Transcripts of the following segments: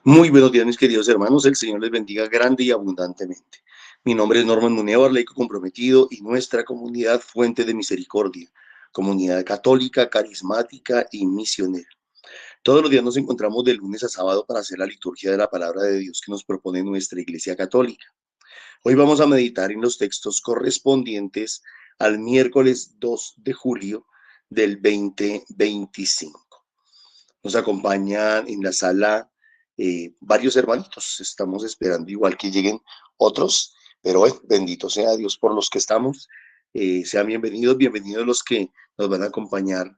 Muy buenos días, mis queridos hermanos. El Señor les bendiga grande y abundantemente. Mi nombre es Norman Munevar, laico comprometido, y nuestra comunidad Fuente de Misericordia, comunidad católica, carismática y misionera. Todos los días nos encontramos de lunes a sábado para hacer la liturgia de la palabra de Dios que nos propone nuestra Iglesia Católica. Hoy vamos a meditar en los textos correspondientes al miércoles 2 de julio del 2025. Nos acompañan en la sala varios hermanitos. Estamos esperando igual que lleguen otros, pero bueno, bendito sea Dios por los que estamos. Sean bienvenidos, bienvenidos los que nos van a acompañar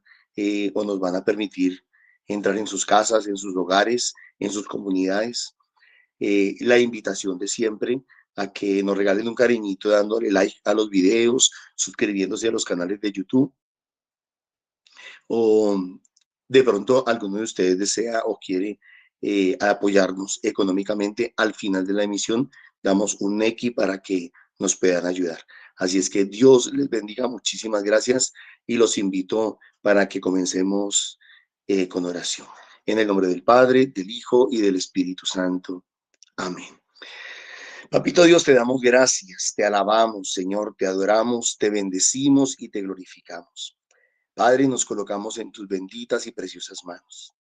o nos van a permitir entrar en sus casas, en sus hogares, en sus comunidades. La invitación de siempre a que nos regalen un cariñito dándole like a los videos, suscribiéndose a los canales de YouTube o de pronto alguno de ustedes desea o quiere apoyarnos económicamente. Al final de la emisión damos un Nequi para que nos puedan ayudar. Así es que Dios les bendiga, muchísimas gracias y los invito para que comencemos con oración. En el nombre del Padre, del Hijo y del Espíritu Santo. Amén. Papito Dios, te damos gracias, te alabamos, Señor, te adoramos, te bendecimos y te glorificamos. Padre, nos colocamos en tus benditas y preciosas manos.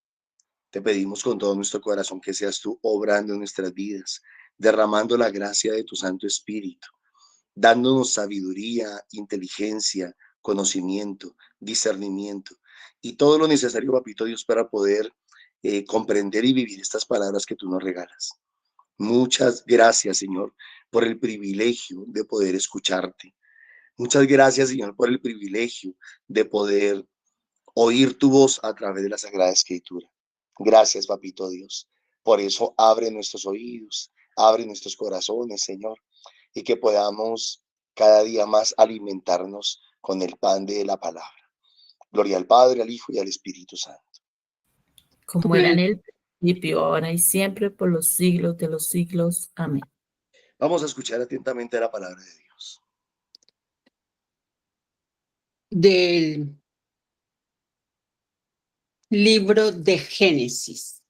Te pedimos con todo nuestro corazón que seas tú obrando en nuestras vidas, derramando la gracia de tu Santo Espíritu, dándonos sabiduría, inteligencia, conocimiento, discernimiento y todo lo necesario, papito Dios, para poder comprender y vivir estas palabras que tú nos regalas. Muchas gracias, Señor, por el privilegio de poder escucharte. Muchas gracias, Señor, por el privilegio de poder oír tu voz a través de la Sagrada Escritura. Gracias, Papito Dios. Por eso abre nuestros oídos, abre nuestros corazones, Señor, y que podamos cada día más alimentarnos con el pan de la palabra. Gloria al Padre, al Hijo y al Espíritu Santo. Como era en el principio, ahora y siempre, por los siglos de los siglos. Amén. Vamos a escuchar atentamente la palabra de Dios. Del libro de Génesis.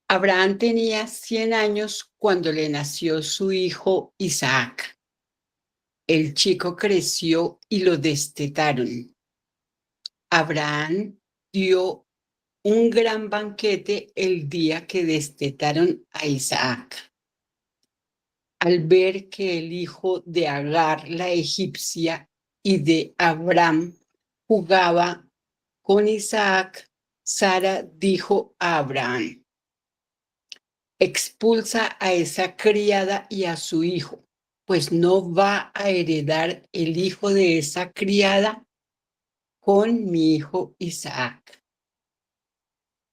Abraham tenía 100 años cuando le nació su hijo Isaac. El chico creció y lo destetaron. Abraham dio un gran banquete el día que destetaron a Isaac. Al ver que el hijo de Agar, la egipcia, y de Abraham jugaba con Isaac, Sara dijo a Abraham: expulsa a esa criada y a su hijo, pues no va a heredar el hijo de esa criada con mi hijo Isaac.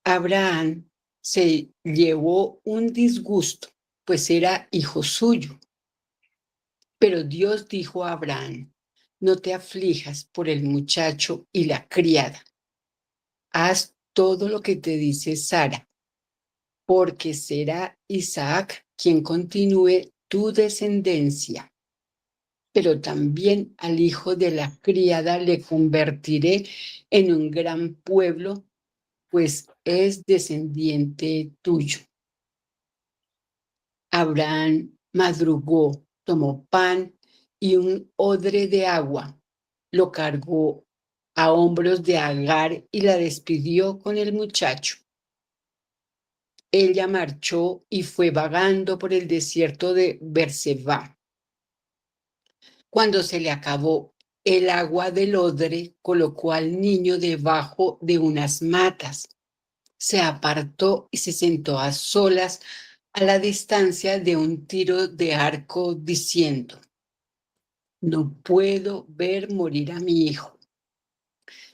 Abraham se llevó un disgusto, pues era hijo suyo. Pero Dios dijo a Abraham: no te aflijas por el muchacho y la criada. Haz todo lo que te dice Sara, porque será Isaac quien continúe tu descendencia. Pero también al hijo de la criada le convertiré en un gran pueblo, pues es descendiente tuyo. Abraham madrugó, tomó pan y un odre de agua, lo cargó a hombros de Agar y la despidió con el muchacho. Ella marchó y fue vagando por el desierto de Berseba. Cuando se le acabó el agua del odre, colocó al niño debajo de unas matas. Se apartó y se sentó a solas a la distancia de un tiro de arco, diciendo: no puedo ver morir a mi hijo.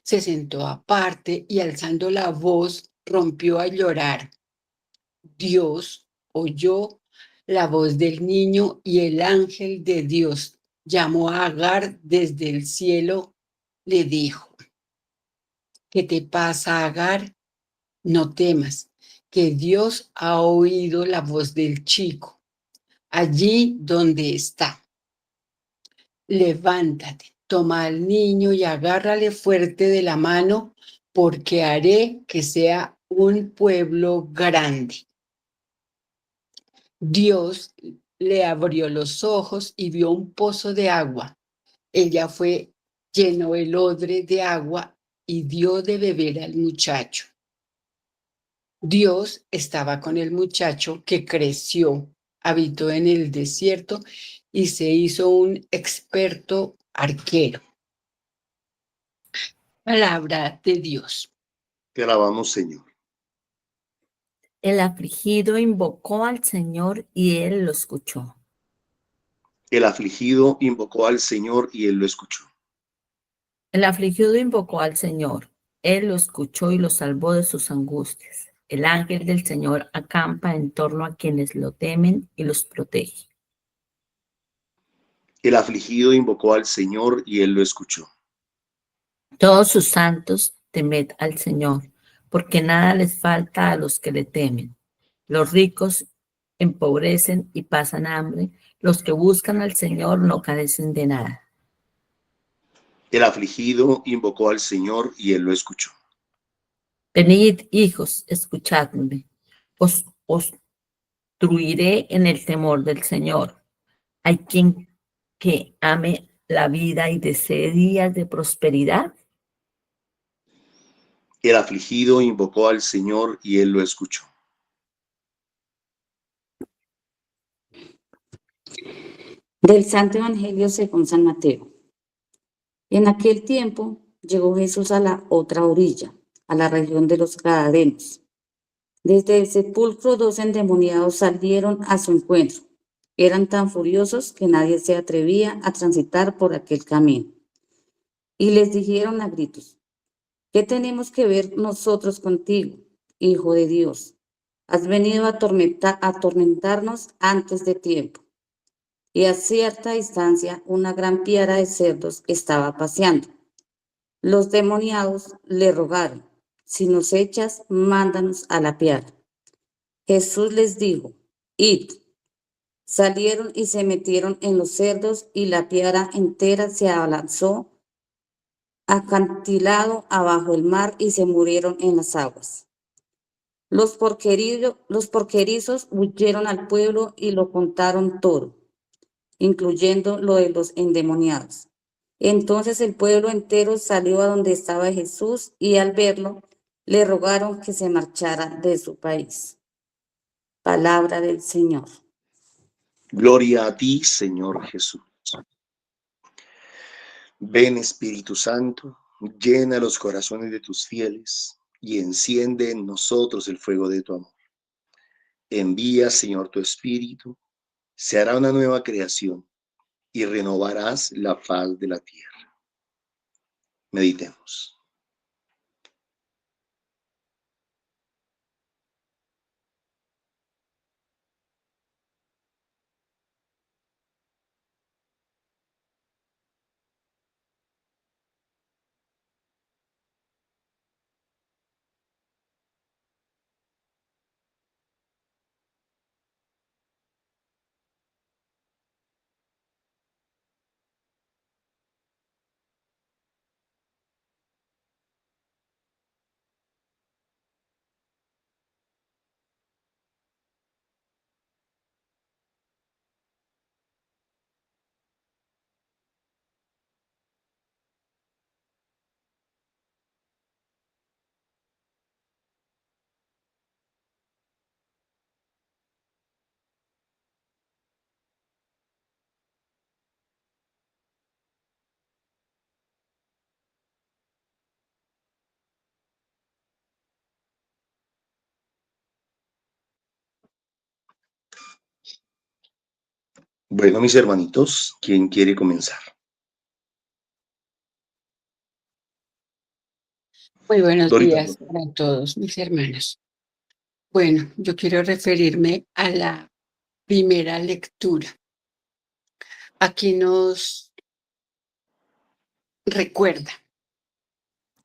Se sentó aparte y alzando la voz rompió a llorar. Dios oyó la voz del niño y el ángel de Dios llamó a Agar desde el cielo, le dijo: ¿qué te pasa, Agar? No temas, que Dios ha oído la voz del chico allí donde está. Levántate, toma al niño y agárrale fuerte de la mano, porque haré que sea un pueblo grande. Dios le abrió los ojos y vio un pozo de agua. Ella fue, llenó el odre de agua y dio de beber al muchacho. Dios estaba con el muchacho que creció, habitó en el desierto y se hizo un experto arquero. Palabra de Dios. Te alabamos, Señor. El afligido invocó al Señor y él lo escuchó. El afligido invocó al Señor y él lo escuchó. El afligido invocó al Señor. Él lo escuchó y lo salvó de sus angustias. El ángel del Señor acampa en torno a quienes lo temen y los protege. El afligido invocó al Señor y él lo escuchó. Todos sus santos, temed al Señor, porque nada les falta a los que le temen. Los ricos empobrecen y pasan hambre. Los que buscan al Señor no carecen de nada. El afligido invocó al Señor y él lo escuchó. Venid, hijos, escuchadme. Os instruiré en el temor del Señor. Hay quien que ame la vida y desee días de prosperidad. El afligido invocó al Señor y él lo escuchó. Del Santo Evangelio según San Mateo. En aquel tiempo llegó Jesús a la otra orilla, a la región de los Gadarenos. Desde el sepulcro 2 endemoniados salieron a su encuentro. Eran tan furiosos que nadie se atrevía a transitar por aquel camino. Y les dijeron a gritos: ¿qué tenemos que ver nosotros contigo, Hijo de Dios? Has venido a atormentarnos antes de tiempo. Y a cierta distancia una gran piara de cerdos estaba paseando. Los demoniados le rogaron: si nos echas, mándanos a la piara. Jesús les dijo: id. Salieron y se metieron en los cerdos, y la piara entera se abalanzó acantilado abajo el mar y se murieron en las aguas. Los porquerizos huyeron al pueblo y lo contaron todo, incluyendo lo de los endemoniados. Entonces el pueblo entero salió a donde estaba Jesús y al verlo le rogaron que se marchara de su país. Palabra del Señor. Gloria a ti, Señor Jesús. Ven, Espíritu Santo, llena los corazones de tus fieles y enciende en nosotros el fuego de tu amor. Envía, Señor, tu Espíritu, se hará una nueva creación y renovarás la faz de la tierra. Meditemos. Bueno, mis hermanitos, ¿quién quiere comenzar? Muy buenos Dorita. días para todos mis hermanos. Bueno, yo quiero referirme a la primera lectura. Aquí nos recuerda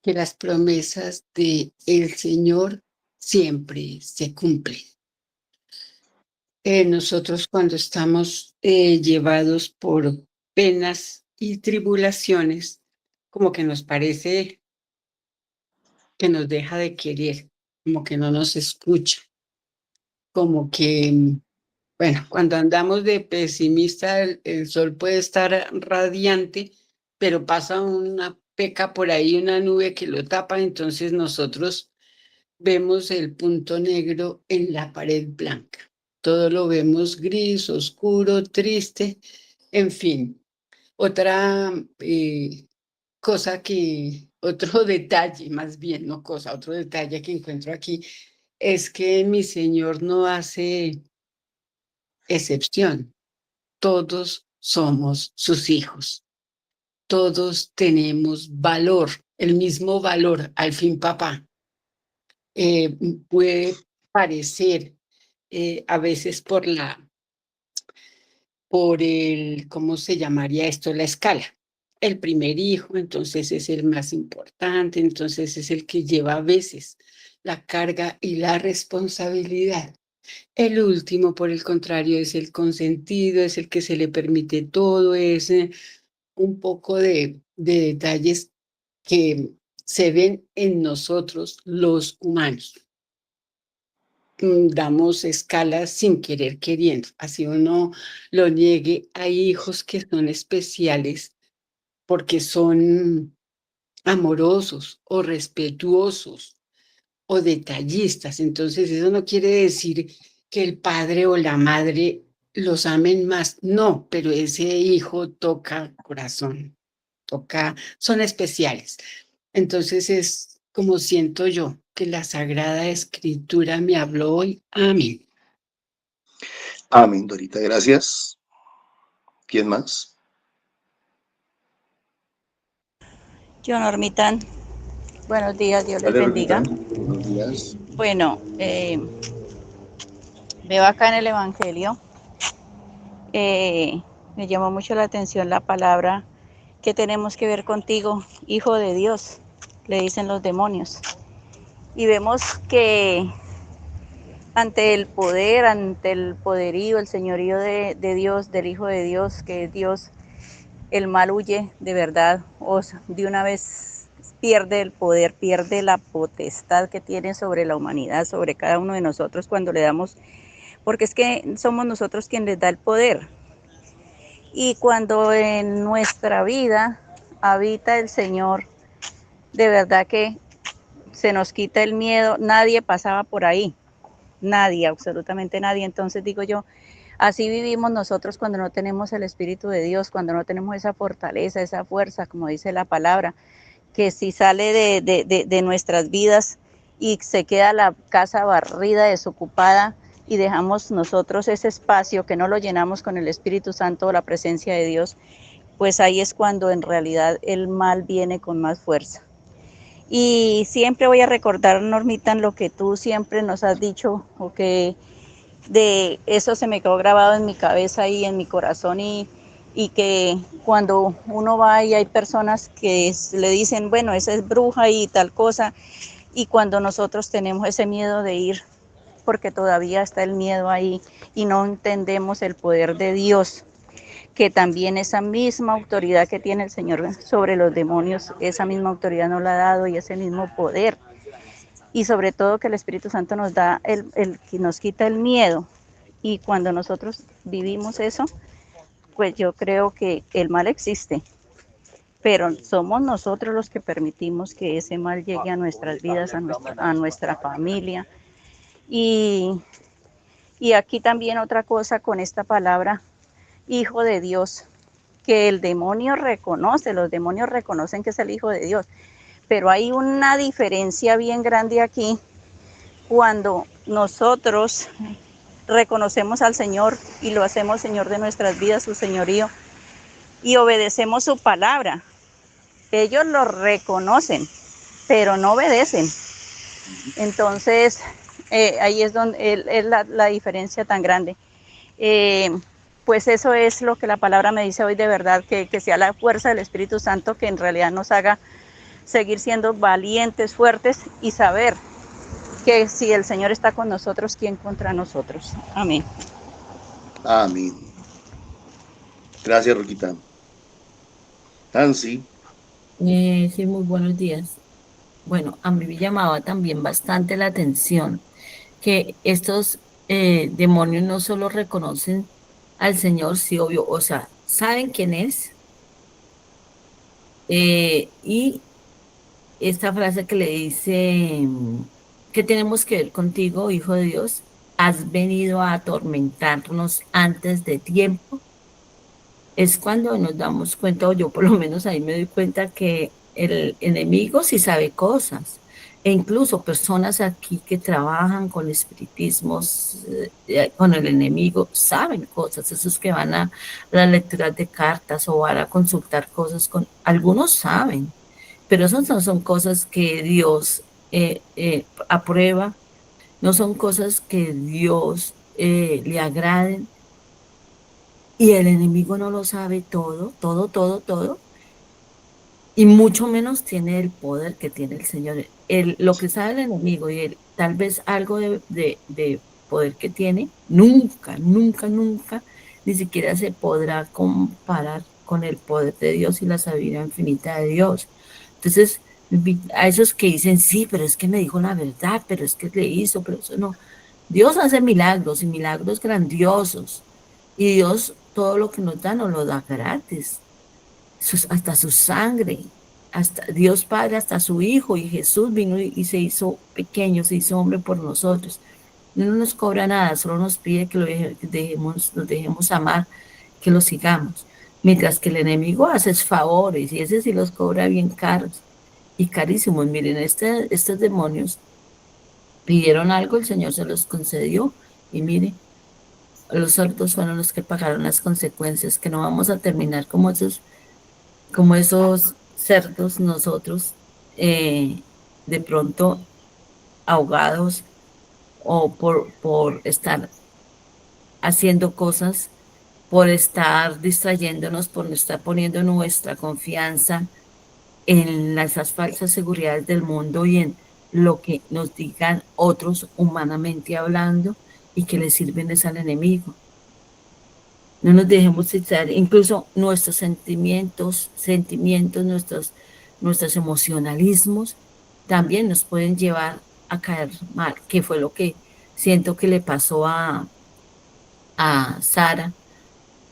que las promesas del Señor siempre se cumplen. Nosotros cuando estamos llevados por penas y tribulaciones, como que nos parece que nos deja de querer, como que no nos escucha, como que, bueno, cuando andamos de pesimista, el sol puede estar radiante, pero pasa una peca por ahí, una nube que lo tapa, entonces nosotros vemos el punto negro en la pared blanca. Todo lo vemos gris, oscuro, triste, en fin. Otra otro detalle, más bien, no cosa, otro detalle que encuentro aquí es que mi Señor no hace excepción. Todos somos sus hijos. Todos tenemos valor, el mismo valor. Al fin, papá, puede parecer a veces ¿cómo se llamaría esto? La escala. El primer hijo, entonces es el más importante, entonces es el que lleva a veces la carga y la responsabilidad. El último, por el contrario, es el consentido, es el que se le permite todo, es un poco de detalles que se ven en nosotros los humanos. Damos escalas sin querer queriendo, así uno lo niegue. Hay hijos que son especiales porque son amorosos o respetuosos o detallistas. Entonces, eso no quiere decir que el padre o la madre los amen más. No, pero ese hijo toca corazón, son especiales. Entonces, es como siento yo que la Sagrada Escritura me habló hoy. Amén. Amén, Dorita, gracias. ¿Quién más? Yo, Normitán, buenos días, Dios les Dale, bendiga. Dorita. Buenos días. Bueno, veo acá en el Evangelio, me llamó mucho la atención la palabra que tenemos que ver contigo, Hijo de Dios, le dicen los demonios. Y vemos que ante el poder, ante el poderío, el señorío de Dios, del Hijo de Dios, que es Dios, el mal huye de verdad, o de una vez pierde el poder, pierde la potestad que tiene sobre la humanidad, sobre cada uno de nosotros cuando le damos, porque es que somos nosotros quien les da el poder. Y cuando en nuestra vida habita el Señor, de verdad que se nos quita el miedo, nadie pasaba por ahí, nadie, absolutamente nadie. Entonces digo yo, así vivimos nosotros cuando no tenemos el Espíritu de Dios, cuando no tenemos esa fortaleza, esa fuerza, como dice la palabra, que si sale de nuestras vidas y se queda la casa barrida, desocupada, y dejamos nosotros ese espacio que no lo llenamos con el Espíritu Santo o la presencia de Dios, pues ahí es cuando en realidad el mal viene con más fuerza. Y siempre voy a recordar, Normitan, lo que tú siempre nos has dicho, o que de eso se me quedó grabado en mi cabeza y en mi corazón, y que cuando uno va y hay personas que le dicen, bueno, esa es bruja y tal cosa, y cuando nosotros tenemos ese miedo de ir, porque todavía está el miedo ahí y no entendemos el poder de Dios, que también esa misma autoridad que tiene el Señor sobre los demonios, esa misma autoridad nos la ha dado y ese mismo poder. Y sobre todo que el Espíritu Santo nos da que nos quita el miedo. Y cuando nosotros vivimos eso, pues yo creo que el mal existe, pero somos nosotros los que permitimos que ese mal llegue a nuestras vidas, a nuestra familia. Y aquí también otra cosa con esta palabra, Hijo de Dios, que el demonio reconoce, los demonios reconocen que es el Hijo de Dios, pero hay una diferencia bien grande aquí cuando nosotros reconocemos al Señor y lo hacemos Señor de nuestras vidas, su señorío, y obedecemos su palabra. Ellos lo reconocen, pero no obedecen. Entonces, ahí es donde es la diferencia tan grande. Pues eso es lo que la palabra me dice hoy, de verdad, que sea la fuerza del Espíritu Santo que en realidad nos haga seguir siendo valientes, fuertes y saber que si el Señor está con nosotros, ¿quién contra nosotros? Amén. Amén. Gracias, Roquita. Nancy. Sí, muy buenos días. bueno, a mí me llamaba también bastante la atención que estos demonios no solo reconocen al Señor, sí, obvio, o sea, saben quién es, y esta frase que le dice, ¿qué tenemos que ver contigo, Hijo de Dios? ¿Has venido a atormentarnos antes de tiempo? Es cuando nos damos cuenta, o yo por lo menos ahí me doy cuenta que el enemigo sí sabe cosas. E incluso personas aquí que trabajan con espiritismos, con el enemigo, saben cosas. Esos que van a las lecturas de cartas o van a consultar cosas con, algunos saben, pero esas no son cosas que Dios aprueba, no son cosas que Dios le agraden, y el enemigo no lo sabe todo, todo, todo, todo, y mucho menos tiene el poder que tiene el Señor. Lo que sabe el enemigo y tal vez algo de poder que tiene, nunca, nunca, nunca, ni siquiera se podrá comparar con el poder de Dios y la sabiduría infinita de Dios. Entonces, a esos que dicen, sí, pero es que me dijo la verdad, pero es que le hizo, pero eso no. Dios hace milagros y milagros grandiosos. Y Dios todo lo que nos lo da gratis. Hasta su sangre, hasta Dios Padre, hasta su Hijo, y Jesús vino y se hizo pequeño, se hizo hombre por nosotros. No nos cobra nada, solo nos pide que nos dejemos amar, que lo sigamos. Mientras que el enemigo hace favores, y ese sí los cobra bien caros y carísimos. Miren, estos demonios pidieron algo, el Señor se los concedió, y miren, los sordos fueron los que pagaron las consecuencias, que no vamos a terminar como esos cerdos nosotros, de pronto ahogados o por estar haciendo cosas, por estar distrayéndonos, por estar poniendo nuestra confianza en esas falsas seguridades del mundo y en lo que nos digan otros humanamente hablando, y que le sirven es al enemigo. No nos dejemos citar, incluso nuestros nuestros emocionalismos también nos pueden llevar a caer mal, que fue lo que siento que le pasó a Sara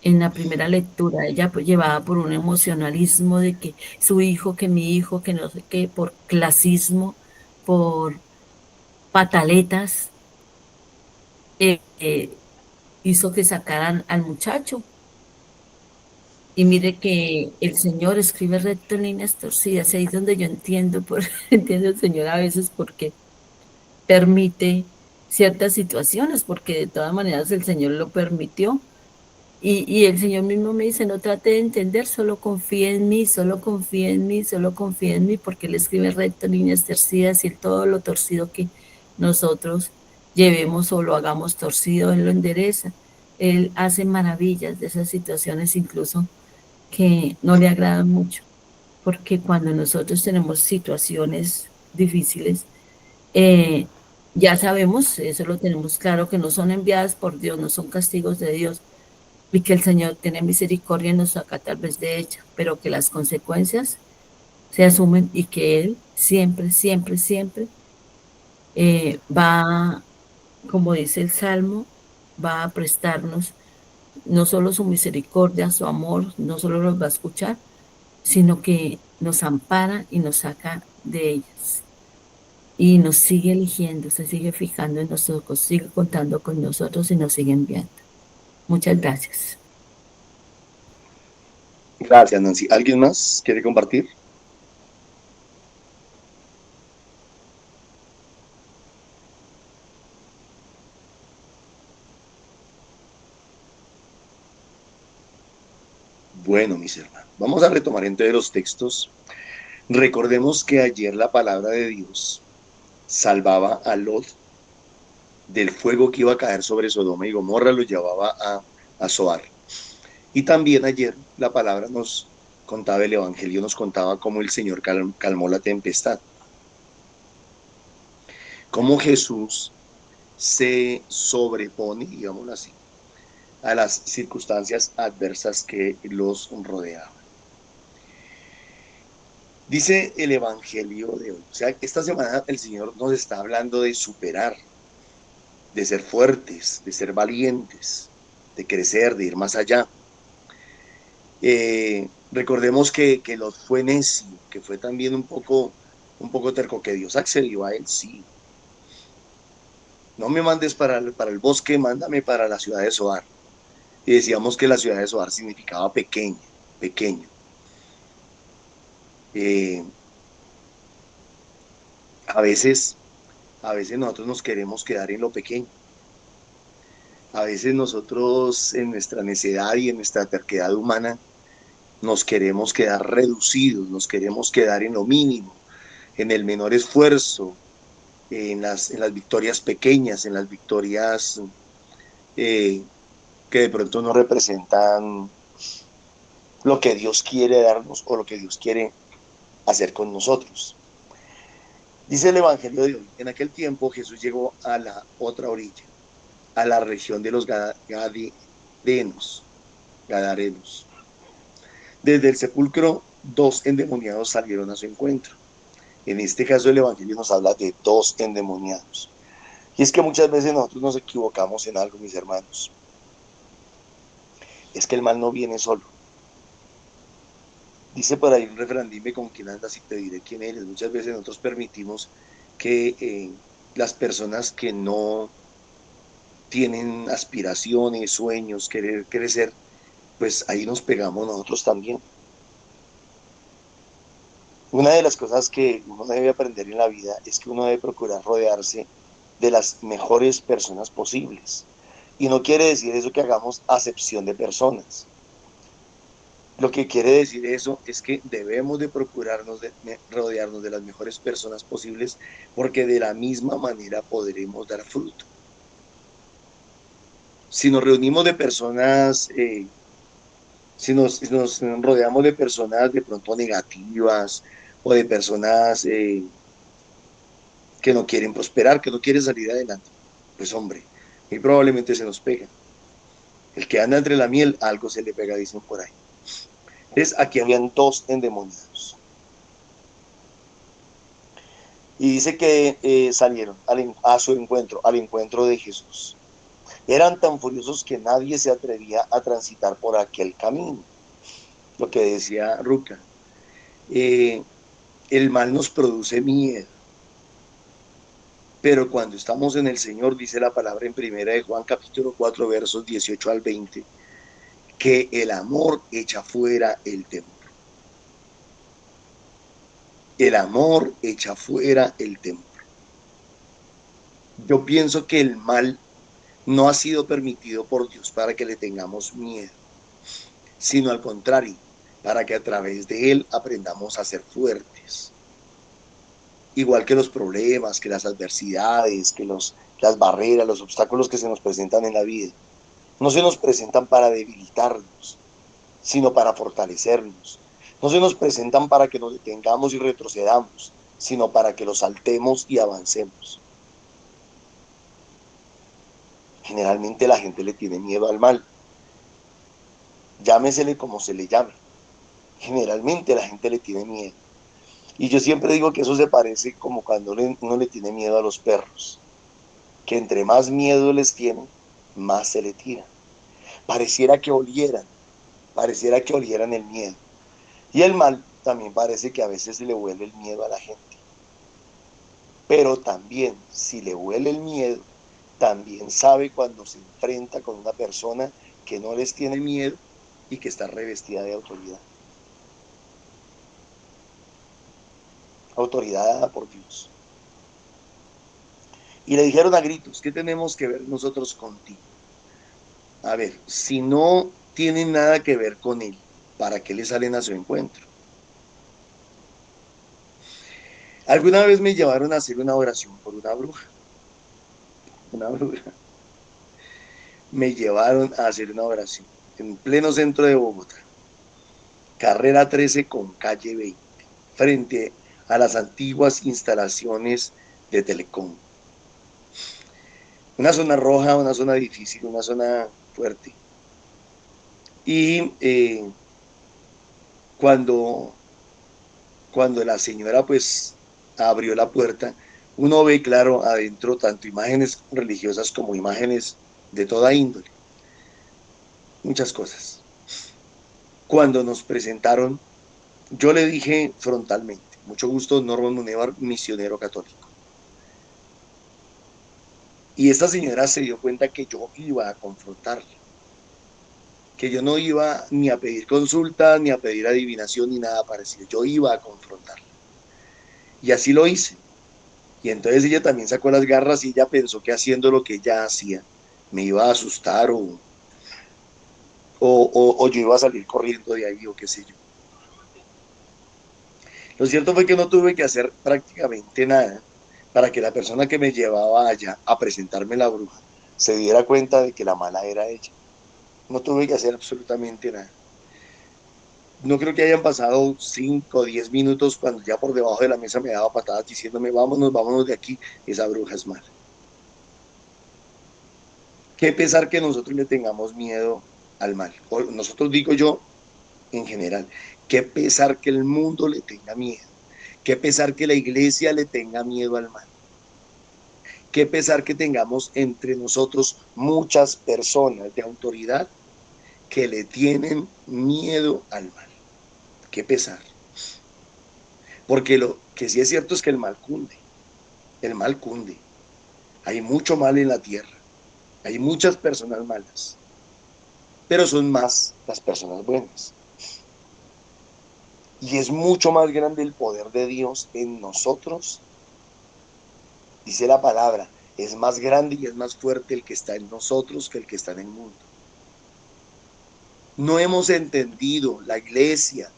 en la primera lectura. Ella pues llevada por un emocionalismo de que su hijo, que mi hijo, que no sé qué, por clasismo, por pataletas, hizo que sacaran al muchacho. Y mire que el Señor escribe recto en líneas torcidas. Ahí es donde yo entiendo, entiendo el Señor a veces porque permite ciertas situaciones, porque de todas maneras el Señor lo permitió. Y el Señor mismo me dice, no trate de entender, solo confía en mí, solo confía en mí, solo confía en mí, porque Él escribe recto en líneas torcidas, y todo lo torcido que nosotros llevemos o lo hagamos torcido, Él lo endereza. Él hace maravillas de esas situaciones, incluso que no le agradan mucho, porque cuando nosotros tenemos situaciones difíciles, eh, ya sabemos, eso lo tenemos claro, que no son enviadas por Dios, no son castigos de Dios, y que el Señor tiene misericordia y nos saca tal vez de ella, pero que las consecuencias se asumen, y que Él siempre, siempre, siempre va, como dice el Salmo, va a prestarnos no solo su misericordia, su amor, no solo nos va a escuchar, sino que nos ampara y nos saca de ellas. Y nos sigue eligiendo, se sigue fijando en nosotros, sigue contando con nosotros y nos sigue enviando. Muchas gracias. Gracias, Nancy. ¿Alguien más quiere compartir? Bueno, mis hermanos, vamos a retomar entre los textos. Recordemos que ayer la palabra de Dios salvaba a Lot del fuego que iba a caer sobre Sodoma y Gomorra, lo llevaba a Zoar. Y también ayer la palabra nos contaba, el Evangelio nos contaba cómo el Señor calmó la tempestad, cómo Jesús se sobrepone, digámoslo así, a las circunstancias adversas que los rodeaban. Dice el Evangelio de hoy. O sea, esta semana el Señor nos está hablando de superar, de ser fuertes, de ser valientes, de crecer, de ir más allá. Recordemos que Lot fue necio, que fue también un poco terco, que Dios accedió a él, sí. No me mandes para el bosque, mándame para la ciudad de Zoar. Y decíamos que la ciudad de Zoar significaba pequeña, pequeño. Eh, a veces, a veces nosotros nos queremos quedar en lo pequeño. A veces nosotros en nuestra necedad y en nuestra terquedad humana nos queremos quedar reducidos, nos queremos quedar en lo mínimo, en el menor esfuerzo, en las victorias pequeñas, en las victorias eh, que de pronto no representan lo que Dios quiere darnos o lo que Dios quiere hacer con nosotros. Dice el Evangelio de hoy, en aquel tiempo Jesús llegó a la otra orilla, a la región de los Gadarenos. Desde el sepulcro, dos endemoniados salieron a su encuentro. En este caso el Evangelio nos habla de dos endemoniados. Y es que muchas veces nosotros nos equivocamos en algo, mis hermanos. Es que el mal no viene solo. Dice por ahí un refrán, dime con quién andas y te diré quién eres. Muchas veces nosotros permitimos que las personas que no tienen aspiraciones, sueños, querer crecer, pues ahí nos pegamos nosotros también. Una de las cosas que uno debe aprender en la vida es que uno debe procurar rodearse de las mejores personas posibles. Y no quiere decir eso que hagamos acepción de personas. Lo que quiere decir eso es que debemos de procurarnos de rodearnos de las mejores personas posibles porque de la misma manera podremos dar fruto. Si nos reunimos de personas, si nos rodeamos de personas de pronto negativas o de personas que no quieren prosperar, que no quieren salir adelante, pues hombre, muy probablemente se nos pega. El que anda entre la miel, algo se le pega, dicen por ahí. Entonces, aquí habían dos endemoniados. Y dice que salieron a su encuentro, al encuentro de Jesús. Eran tan furiosos que nadie se atrevía a transitar por aquel camino. Lo que decía Ruca. Eh, el mal nos produce miedo. Pero cuando estamos en el Señor, dice la palabra en primera de Juan capítulo 4, versos 18 al 20, que el amor echa fuera el temor. El amor echa fuera el temor. Yo pienso que el mal no ha sido permitido por Dios para que le tengamos miedo, sino al contrario, para que a través de él aprendamos a ser fuertes. Igual que los problemas, que las adversidades, que las barreras, los obstáculos que se nos presentan en la vida, no se nos presentan para debilitarnos, sino para fortalecernos. No se nos presentan para que nos detengamos y retrocedamos, sino para que los saltemos y avancemos. Generalmente la gente le tiene miedo al mal. Llámesele como se le llame. Generalmente la gente le tiene miedo. Y yo siempre digo que eso se parece como cuando uno le tiene miedo a los perros. Que entre más miedo les tiene, más se le tira. Pareciera que olieran el miedo. Y el mal también parece que a veces le huele el miedo a la gente. Pero también, si le huele el miedo, también sabe cuando se enfrenta con una persona que no les tiene miedo y que está revestida de autoridad. Autoridad dada por Dios. Y le dijeron a gritos, ¿qué tenemos que ver nosotros contigo? A ver, si no tienen nada que ver con él, ¿para qué le salen a su encuentro? Alguna vez me llevaron a hacer una oración por una bruja. Una bruja. Me llevaron a hacer una oración en pleno centro de Bogotá. Carrera 13 con calle 20, frente a las antiguas instalaciones de Telecom. Una zona roja, una zona difícil, una zona fuerte. Y cuando Cuando la señora pues abrió la puerta, uno ve claro adentro tanto imágenes religiosas como imágenes de toda índole, muchas cosas. Cuando nos presentaron, yo le dije frontalmente, mucho gusto, Norman Munevar, misionero católico. Y esta señora se dio cuenta que yo iba a confrontarla, que yo no iba ni a pedir consulta, ni a pedir adivinación, ni nada parecido. Yo iba a confrontarla. Y así lo hice. Y entonces ella también sacó las garras y ella pensó que haciendo lo que ella hacía me iba a asustar o yo iba a salir corriendo de ahí o qué sé yo. Lo cierto fue que no tuve que hacer prácticamente nada para que la persona que me llevaba allá a presentarme la bruja se diera cuenta de que la mala era ella. No tuve que hacer absolutamente nada. No creo que hayan pasado 5 o 10 minutos cuando ya por debajo de la mesa me daba patadas diciéndome, vámonos, vámonos de aquí, esa bruja es mala. Qué pesar que nosotros le tengamos miedo al mal. O nosotros digo yo en general, qué pesar que el mundo le tenga miedo. Qué pesar que la iglesia le tenga miedo al mal. Qué pesar que tengamos entre nosotros muchas personas de autoridad que le tienen miedo al mal. Qué pesar. Porque lo que sí es cierto es que el mal cunde. El mal cunde. Hay mucho mal en la tierra. Hay muchas personas malas. Pero son más las personas buenas. Y es mucho más grande el poder de Dios en nosotros. Dice la palabra, es más grande y es más fuerte el que está en nosotros que el que está en el mundo. No hemos entendido, la iglesia,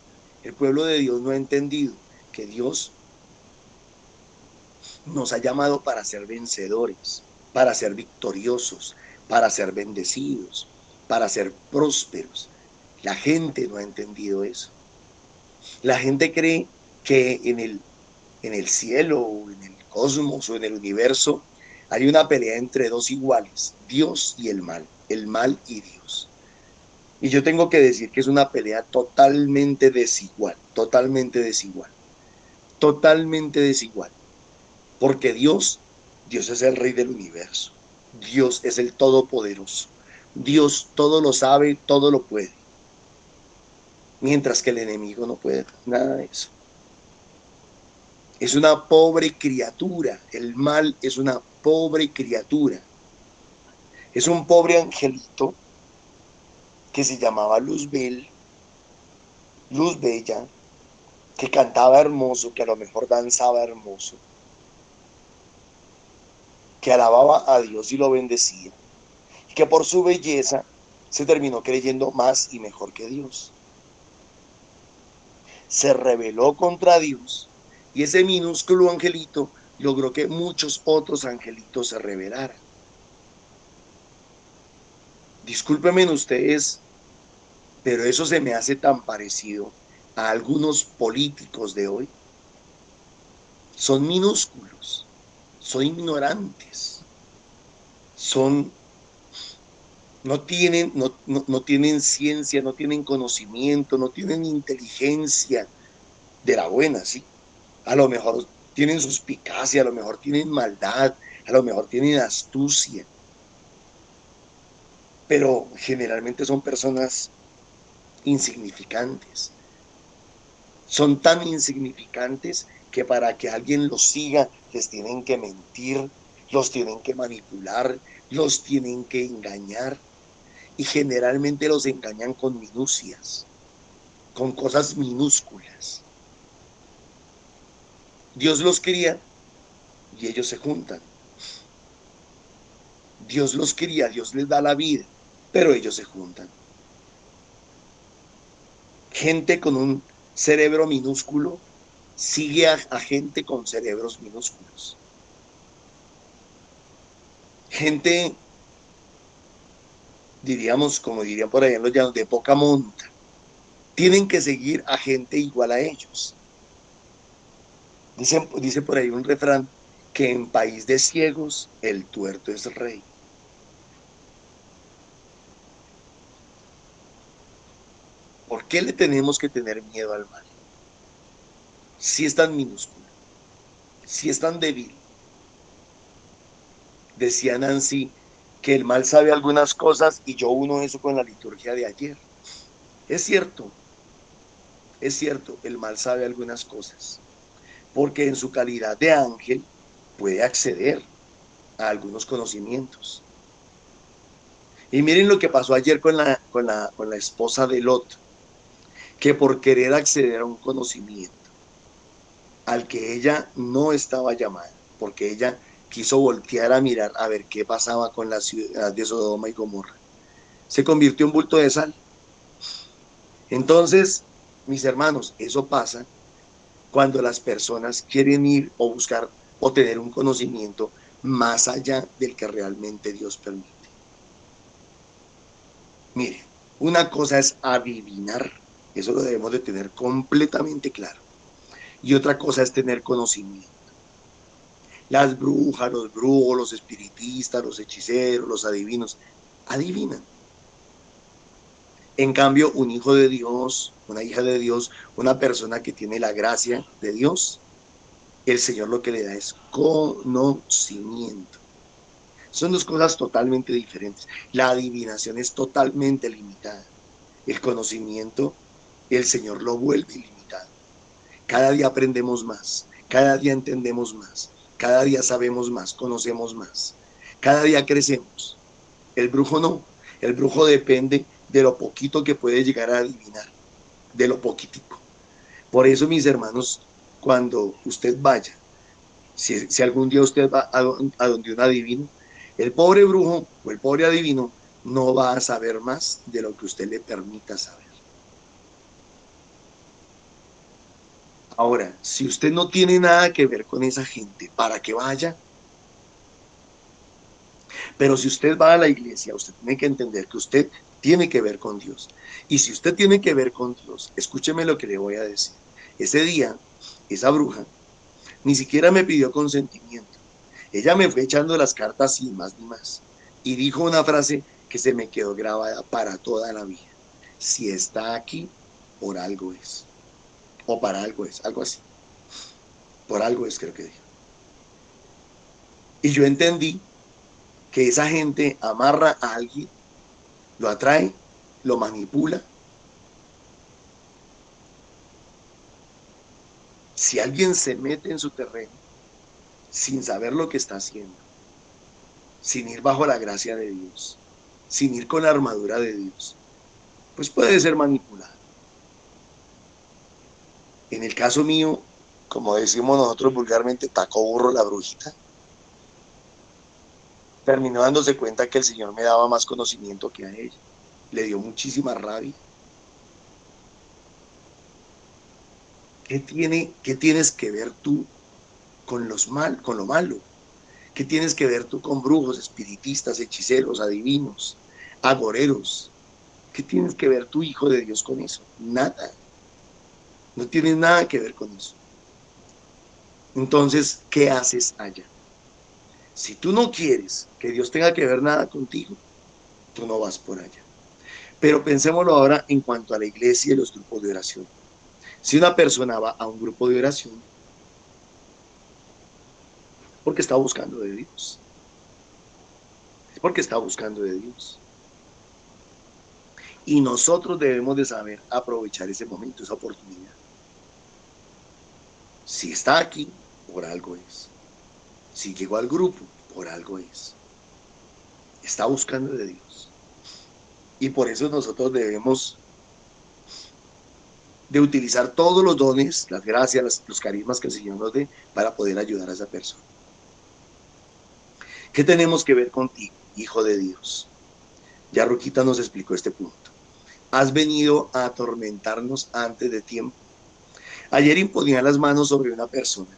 el pueblo de Dios no ha entendido que Dios nos ha llamado para ser vencedores, para ser victoriosos, para ser bendecidos, para ser prósperos. La gente no ha entendido eso. La gente cree que en el cielo o en el cosmos o en el universo hay una pelea entre dos iguales, Dios y el mal y Dios. Y yo tengo que decir que es una pelea totalmente desigual, totalmente desigual, totalmente desigual, porque Dios es el rey del universo, Dios es el todopoderoso, Dios todo lo sabe, todo lo puede, mientras que el enemigo no puede nada de eso. Es una pobre criatura, el mal es una pobre criatura, es un pobre angelito que se llamaba Luzbel, Luz Bella, que cantaba hermoso, que a lo mejor danzaba hermoso, que alababa a Dios y lo bendecía, y que por su belleza se terminó creyendo más y mejor que Dios. Se rebeló contra Dios y ese minúsculo angelito logró que muchos otros angelitos se rebelaran. Discúlpenme ustedes, pero eso se me hace tan parecido a algunos políticos de hoy. Son minúsculos, son ignorantes, son no tienen ciencia, no tienen conocimiento, no tienen inteligencia de la buena, ¿sí? A lo mejor tienen suspicacia, a lo mejor tienen maldad, a lo mejor tienen astucia, pero generalmente son personas insignificantes. Son tan insignificantes que para que alguien los siga les tienen que mentir, los tienen que manipular, los tienen que engañar y generalmente los engañan con minucias, con cosas minúsculas. Dios los cría y ellos se juntan. Dios los cría, Dios les da la vida, pero ellos se juntan. Gente con un cerebro minúsculo sigue a gente con cerebros minúsculos. Gente, diríamos, como dirían por allá en los llanos, de poca monta. Tienen que seguir a gente igual a ellos. Dice por ahí un refrán que en país de ciegos el tuerto es rey. ¿Por qué le tenemos que tener miedo al mal? si es tan minúscula, si es tan débil. Decía Nancy que el mal sabe algunas cosas y yo uno eso con la liturgia de ayer. Es cierto, el mal sabe algunas cosas, porque en su calidad de ángel puede acceder a algunos conocimientos. Y miren lo que pasó ayer con la esposa de Lot, que por querer acceder a un conocimiento al que ella no estaba llamada, porque ella quiso voltear a mirar a ver qué pasaba con la ciudad de Sodoma y Gomorra, se convirtió en bulto de sal. Entonces, mis hermanos, eso pasa cuando las personas quieren ir o buscar o tener un conocimiento más allá del que realmente Dios permite. Miren, una cosa es adivinar, eso lo debemos de tener completamente claro, y otra cosa es tener conocimiento. Las brujas, los brujos, los espiritistas, los hechiceros, los adivinos, adivinan. En cambio, un hijo de Dios, una hija de Dios, una persona que tiene la gracia de Dios, el Señor lo que le da es conocimiento. Son dos cosas totalmente diferentes. La adivinación es totalmente limitada. El conocimiento, el Señor lo vuelve ilimitado. Cada día aprendemos más, cada día entendemos más, cada día sabemos más, conocemos más. Cada día crecemos. El brujo no. El brujo depende de lo poquito que puede llegar a adivinar, de lo poquitico. Por eso, mis hermanos, cuando usted vaya, si algún día usted va a donde un adivino, el pobre brujo o el pobre adivino no va a saber más de lo que usted le permita saber. Ahora, si usted no tiene nada que ver con esa gente, para que vaya. Pero si usted va a la iglesia, usted tiene que entender que usted tiene que ver con Dios. Y si usted tiene que ver con Dios, escúcheme lo que le voy a decir. Ese día, esa bruja ni siquiera me pidió consentimiento. Ella me fue echando las cartas sin más ni más. Y dijo una frase que se me quedó grabada para toda la vida. Si está aquí, por algo es. O para algo es, algo así. Por algo es, creo que dijo. Y yo entendí que esa gente amarra a alguien, lo atrae, lo manipula. Si alguien se mete en su terreno sin saber lo que está haciendo, sin ir bajo la gracia de Dios, sin ir con la armadura de Dios, pues puede ser manipulado. En el caso mío, como decimos nosotros vulgarmente, tacó burro la brujita. Terminó dándose cuenta que el Señor me daba más conocimiento que a ella. Le dio muchísima rabia. ¿Qué tienes que ver tú con con lo malo? ¿Qué tienes que ver tú con brujos, espiritistas, hechiceros, adivinos, agoreros? ¿Qué tienes que ver tu hijo de Dios con eso? Nada. No tienes nada que ver con eso. Entonces, ¿qué haces allá? Si tú no quieres que Dios tenga que ver nada contigo, tú no vas por allá. Pero pensémoslo ahora en cuanto a la iglesia y los grupos de oración. Si una persona va a un grupo de oración, porque está buscando de Dios. Es porque está buscando de Dios. Y nosotros debemos de saber aprovechar ese momento, esa oportunidad. Si está aquí, por algo es. Si llegó al grupo, por algo es. Está buscando de Dios. Y por eso nosotros debemos de utilizar todos los dones, las gracias, los carismas que el Señor nos dé para poder ayudar a esa persona. ¿Qué tenemos que ver contigo, hijo de Dios? Ya Ruquita nos explicó este punto. Has venido a atormentarnos antes de tiempo. Ayer imponía las manos sobre una persona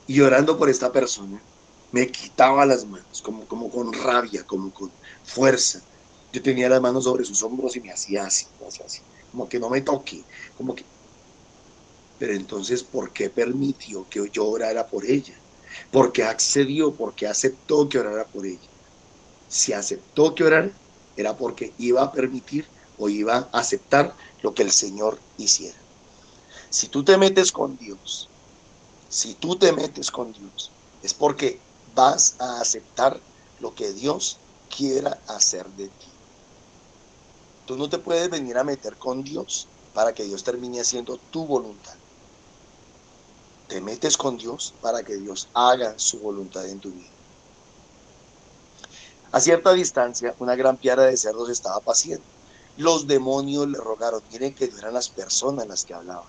y orando por esta persona me quitaba las manos, como con rabia, como con fuerza. Yo tenía las manos sobre sus hombros y me hacía así, como que no me toque, como que... Pero entonces, ¿por qué permitió que yo orara por ella? ¿Por qué accedió? ¿Por qué aceptó que orara por ella? Si aceptó que orara, era porque iba a permitir o iba a aceptar lo que el Señor hiciera. Si tú te metes con Dios, si tú te metes con Dios, es porque vas a aceptar lo que Dios quiera hacer de ti. Tú no te puedes venir a meter con Dios para que Dios termine haciendo tu voluntad. Te metes con Dios para que Dios haga su voluntad en tu vida. A cierta distancia, una gran piara de cerdos estaba paciendo. Los demonios le rogaron. Miren que no eran las personas las que hablaban,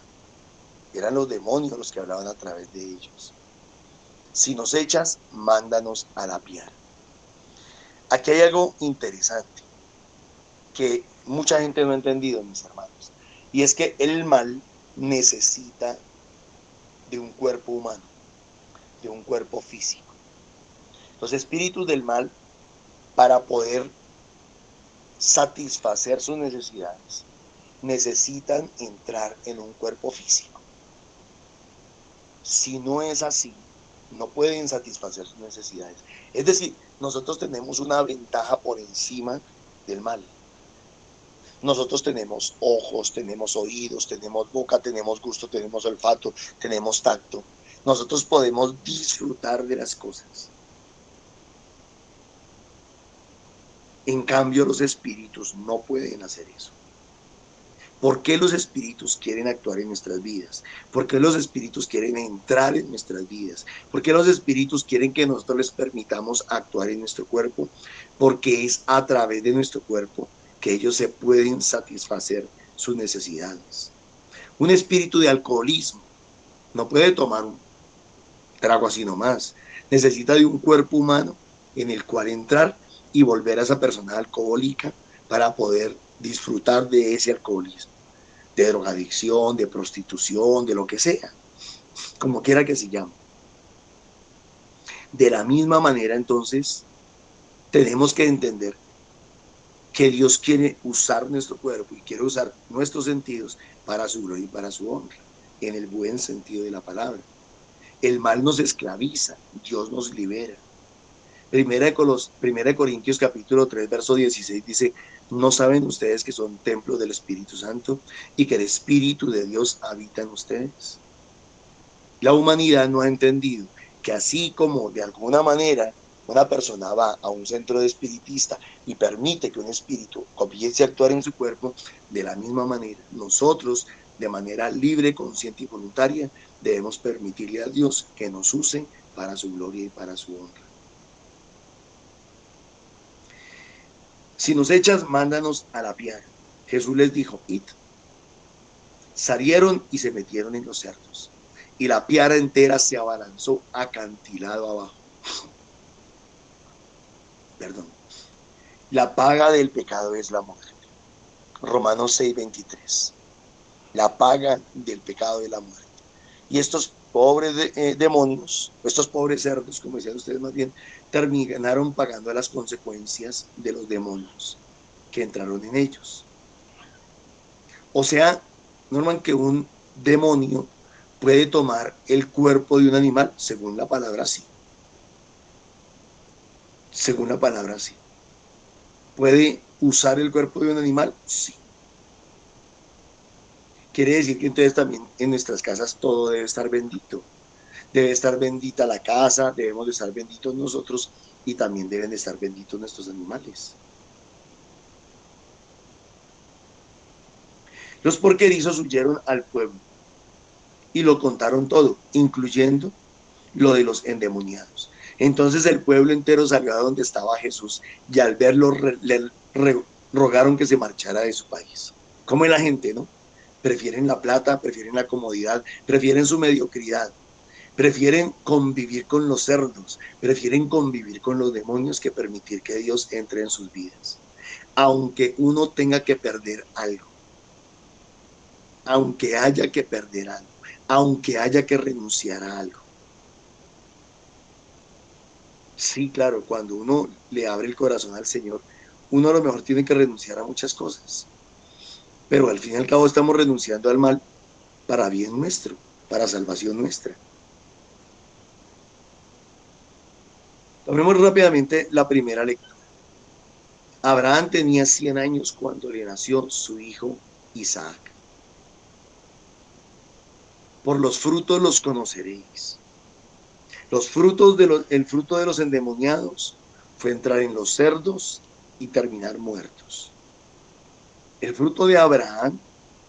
eran los demonios los que hablaban a través de ellos. Si nos echas, mándanos a la piara. Aquí hay algo interesante que mucha gente no ha entendido, mis hermanos, y es que el mal necesita de un cuerpo humano, de un cuerpo físico. Los espíritus del mal, para poder satisfacer sus necesidades, necesitan entrar en un cuerpo físico. Si no es así, no pueden satisfacer sus necesidades. Es decir, nosotros tenemos una ventaja por encima del mal. Nosotros tenemos ojos, tenemos oídos, tenemos boca, tenemos gusto, tenemos olfato, tenemos tacto. Nosotros podemos disfrutar de las cosas. En cambio, los espíritus no pueden hacer eso. ¿Por qué los espíritus quieren actuar en nuestras vidas? ¿Por qué los espíritus quieren entrar en nuestras vidas? ¿Por qué los espíritus quieren que nosotros les permitamos actuar en nuestro cuerpo? Porque es a través de nuestro cuerpo que ellos se pueden satisfacer sus necesidades. Un espíritu de alcoholismo no puede tomar un trago así nomás. Necesita de un cuerpo humano en el cual entrar y volver a esa persona alcohólica para poder disfrutar de ese alcoholismo, de drogadicción, de prostitución, de lo que sea, como quiera que se llame. De la misma manera, entonces, tenemos que entender que Dios quiere usar nuestro cuerpo y quiere usar nuestros sentidos para su gloria y para su honra, en el buen sentido de la palabra. El mal nos esclaviza, Dios nos libera. Primera de Corintios capítulo 3, verso 16 dice, ¿no saben ustedes que son templo del Espíritu Santo y que el Espíritu de Dios habita en ustedes? La humanidad no ha entendido que así como de alguna manera una persona va a un centro de espiritista y permite que un espíritu comience a actuar en su cuerpo, de la misma manera nosotros, de manera libre, consciente y voluntaria, debemos permitirle a Dios que nos use para su gloria y para su honra. Si nos echas, mándanos a la piara. Jesús les dijo, id. Salieron y se metieron en los cerdos, y la piara entera se abalanzó acantilado abajo. Perdón. La paga del pecado es la muerte. Romanos 6:23. La paga del pecado es la muerte. Y estos pobres demonios, estos pobres cerdos, como decían ustedes más bien, terminaron pagando las consecuencias de los demonios que entraron en ellos. O sea, Norman, que un demonio puede tomar el cuerpo de un animal, según la palabra sí. Según la palabra sí. ¿Puede usar el cuerpo de un animal? Sí. Quiere decir que entonces también en nuestras casas todo debe estar bendito. Debe estar bendita la casa, debemos de estar benditos nosotros y también deben de estar benditos nuestros animales. Los porquerizos huyeron al pueblo y lo contaron todo, incluyendo lo de los endemoniados. Entonces el pueblo entero salió a donde estaba Jesús y al verlo le rogaron que se marchara de su país. Como es la gente, ¿no? Prefieren la plata, prefieren la comodidad, prefieren su mediocridad, prefieren convivir con los cerdos, prefieren convivir con los demonios que permitir que Dios entre en sus vidas. Aunque uno tenga que perder algo, aunque haya que perder algo, aunque haya que renunciar a algo. Sí, claro, cuando uno le abre el corazón al Señor, uno a lo mejor tiene que renunciar a muchas cosas, pero al fin y al cabo estamos renunciando al mal para bien nuestro, para salvación nuestra. Tomemos rápidamente la primera lectura. Abraham tenía 100 años cuando le nació su hijo Isaac. por los frutos los conoceréis. El fruto de los endemoniados fue entrar en los cerdos y terminar muertos. El fruto de Abraham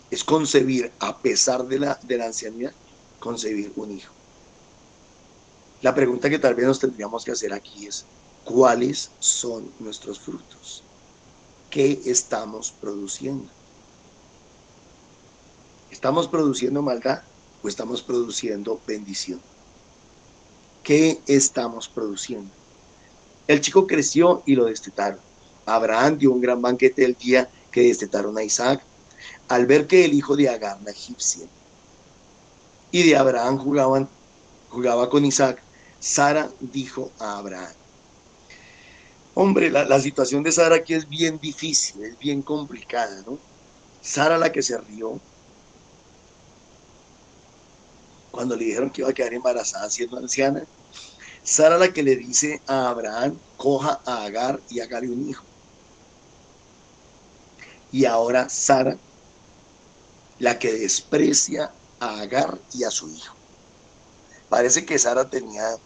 es concebir, a pesar de la ancianidad, concebir un hijo. La pregunta que tal vez nos tendríamos que hacer aquí es, ¿cuáles son nuestros frutos? ¿Qué estamos produciendo? ¿Estamos produciendo maldad o estamos produciendo bendición? ¿Qué estamos produciendo? El chico creció y lo destetaron. Abraham dio un gran banquete el día que destetaron a Isaac, al ver que el hijo de Agar, la egipcia, y de Abraham jugaba con Isaac. Sara dijo a Abraham: hombre, la situación de Sara aquí es bien difícil, es bien complicada, ¿no? Sara, la que se rió cuando le dijeron que iba a quedar embarazada siendo anciana. Sara, la que le dice a Abraham: coja a Agar y hágale un hijo. Y ahora Sara, la que desprecia a Agar y a su hijo. Parece que Sara tenía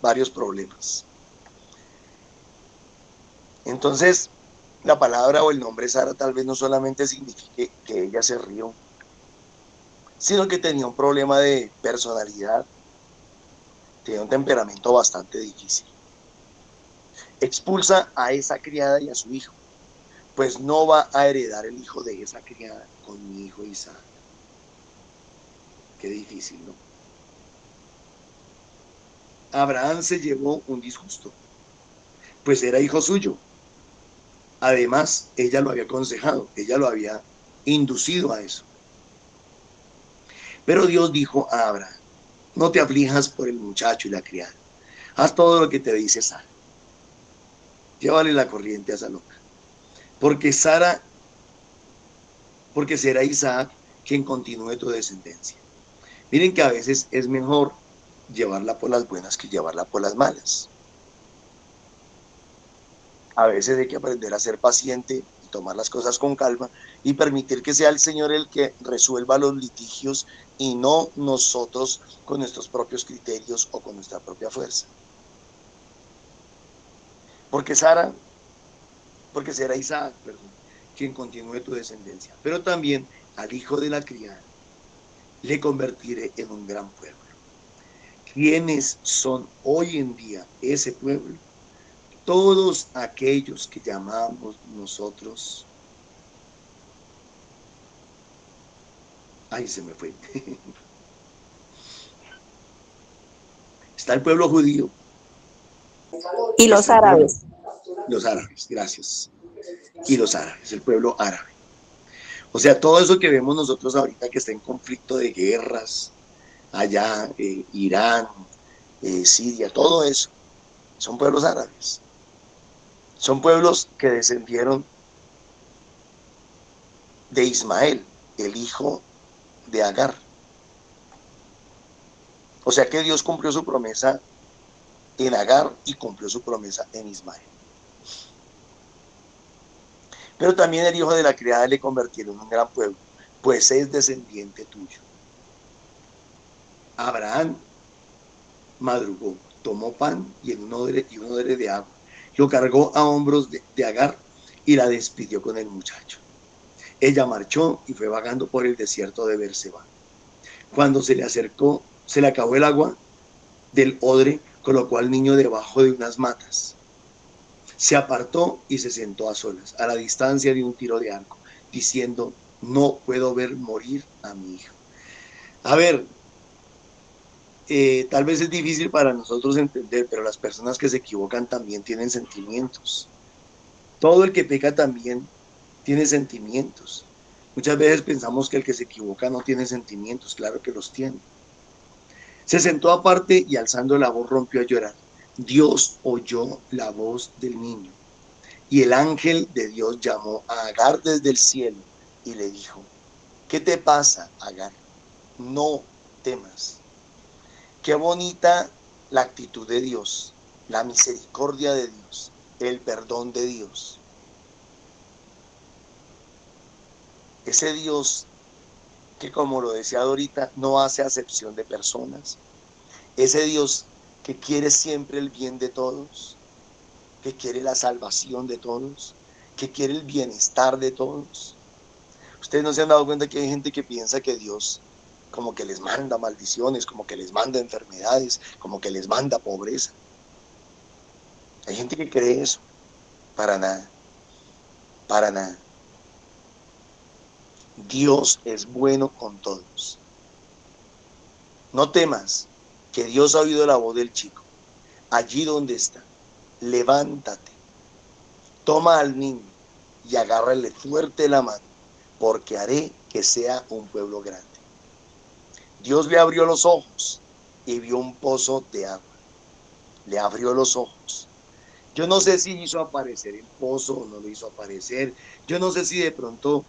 varios problemas. Entonces, la palabra o el nombre Sara tal vez no solamente signifique que ella se rió, sino que tenía un problema de personalidad, tenía un temperamento bastante difícil. Expulsa a esa criada y a su hijo, pues no va a heredar el hijo de esa criada con mi hijo Isaac. Qué difícil, ¿no? Abraham se llevó un disgusto, pues era hijo suyo. Además, ella lo había aconsejado, ella lo había inducido a eso. Pero Dios dijo a Abraham: no te aflijas por el muchacho y la criada. Haz todo lo que te dice Sara. Llévale la corriente a esa loca. Porque será Isaac quien continúe tu descendencia. Miren que a veces es mejor llevarla por las buenas que llevarla por las malas. A veces hay que aprender a ser paciente y tomar las cosas con calma y permitir que sea el Señor el que resuelva los litigios y no nosotros con nuestros propios criterios o con nuestra propia fuerza. Porque será Isaac, quien continúe tu descendencia. Pero también al hijo de la criada le convertiré en un gran pueblo. ¿Quiénes son hoy en día ese pueblo? Todos aquellos que llamamos nosotros. Ay, se me fue. Está el pueblo judío. Y los árabes. Los árabes, gracias. Y los árabes, el pueblo árabe. O sea, todo eso que vemos nosotros ahorita que está en conflicto de guerras, allá, Irán, Siria, todo eso, son pueblos árabes. Son pueblos que descendieron de Ismael, el hijo de Agar. O sea que Dios cumplió su promesa en Agar y cumplió su promesa en Ismael. Pero también el hijo de la criada le convirtieron en un gran pueblo, pues es descendiente tuyo. Abraham madrugó, tomó pan y un odre de agua, lo cargó a hombros de Agar y la despidió con el muchacho. Ella marchó y fue vagando por el desierto de Berseba. Cuando se le acercó, se le acabó el agua del odre, colocó al niño debajo de unas matas. Se apartó y se sentó a solas, a la distancia de un tiro de arco, diciendo: no puedo ver morir a mi hijo. A ver, tal vez es difícil para nosotros entender, pero las personas que se equivocan también tienen sentimientos. Todo el que peca también tiene sentimientos. Muchas veces pensamos que el que se equivoca no tiene sentimientos, claro que los tiene. Se sentó aparte y alzando la voz rompió a llorar. Dios oyó la voz del niño y el ángel de Dios llamó a Agar desde el cielo y le dijo: ¿qué te pasa, Agar? No temas. Qué bonita la actitud de Dios, la misericordia de Dios, el perdón de Dios. Ese Dios que, como lo decía ahorita, no hace acepción de personas. Ese Dios que quiere siempre el bien de todos, que quiere la salvación de todos, que quiere el bienestar de todos. Ustedes no se han dado cuenta que hay gente que piensa que Dios como que les manda maldiciones, como que les manda enfermedades, como que les manda pobreza. Hay gente que cree eso. Para nada, para nada. Dios es bueno con todos. No temas, que Dios ha oído la voz del chico. Allí donde está, levántate, toma al niño y agárrale fuerte la mano, porque haré que sea un pueblo grande. Dios le abrió los ojos y vio un pozo de agua. Le abrió los ojos. Yo no sé si hizo aparecer el pozo o no lo hizo aparecer. Yo no sé si de pronto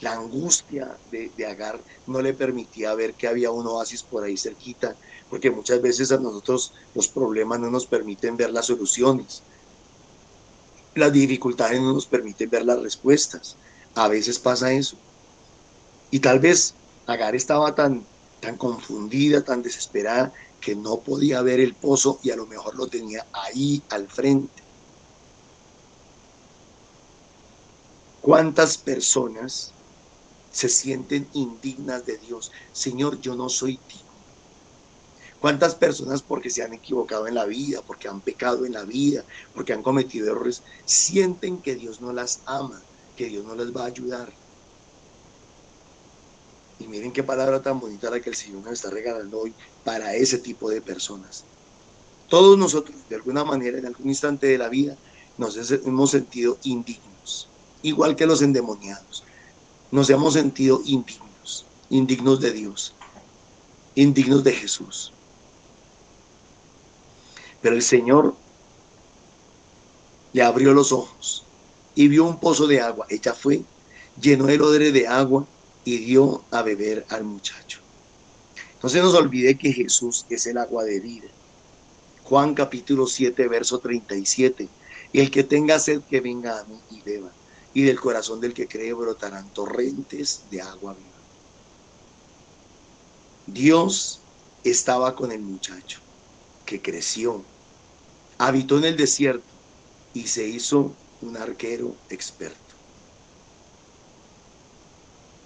la angustia de Agar no le permitía ver que había un oasis por ahí cerquita, porque muchas veces a nosotros los problemas no nos permiten ver las soluciones. Las dificultades no nos permiten ver las respuestas. A veces pasa eso. Y tal vez Agar estaba tan confundida, tan desesperada, que no podía ver el pozo y a lo mejor lo tenía ahí al frente. ¿Cuántas personas se sienten indignas de Dios? Señor, yo no soy digno. ¿Cuántas personas, porque se han equivocado en la vida, porque han pecado en la vida, porque han cometido errores, sienten que Dios no las ama, que Dios no les va a ayudar? Y miren qué palabra tan bonita la que el Señor nos está regalando hoy para ese tipo de personas. Todos nosotros, de alguna manera, en algún instante de la vida, nos hemos sentido indignos, igual que los endemoniados. Nos hemos sentido indignos, indignos de Dios, indignos de Jesús. Pero el Señor le abrió los ojos y vio un pozo de agua. Ella fue, llenó el odre de agua y dio a beber al muchacho. No se nos olvide que Jesús es el agua de vida. Juan capítulo 7, verso 37. Y el que tenga sed, que venga a mí y beba. Y del corazón del que cree brotarán torrentes de agua viva. Dios estaba con el muchacho, que creció, habitó en el desierto y se hizo un arquero experto.